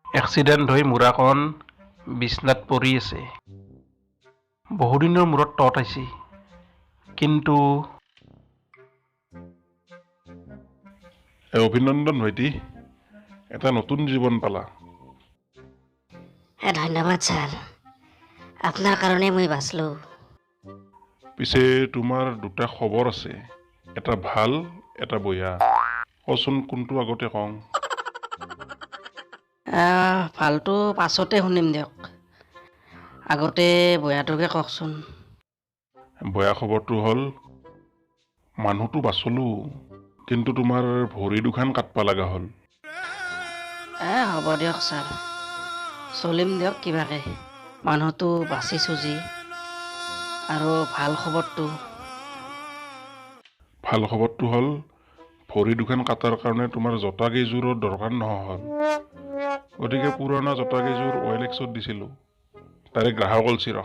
Accident হৈ মূৰাকণ বিছনাত পৰি আছে। বহুদিনৰ মূৰত তত আহিছে, কিন্তু অভিনন্দন ভাইটি, এটা নতুন জীৱন পালা। ধন্যবাদ ছাৰ, আপোনাৰ কাৰণে মই বাচলো। পিছে তোমাৰ দুটা খবৰ আছে, এটা ভাল এটা বেয়া। কচোন কোনটো আগতে কওঁ? ভালটো পাছতে শুনিম দিয়ক, আগতে বয়াটোকে কওকচোন। বেয়া খবৰটো হ'ল মানুহটো বাচলো, কিন্তু তোমাৰ ভৰি দুখান কাটবা লগা হ'ল। হ'ব দিয়ক ছাৰ, চলিম দিয়ক কিবাকে। মানুহটো বাচিছোঁ যি, আৰু ভাল খবৰটো হ'ল ভৰি দুখান কাটাৰ কাৰণে তোমাৰ জোতা কেইযোৰৰ দৰকাৰ নোহোৱা হ'ল। গতিকে পুৰণা জোতা কেইযোৰ OLX দিছিলোঁ, তাৰে গ্ৰাহক ওলছি ৰ।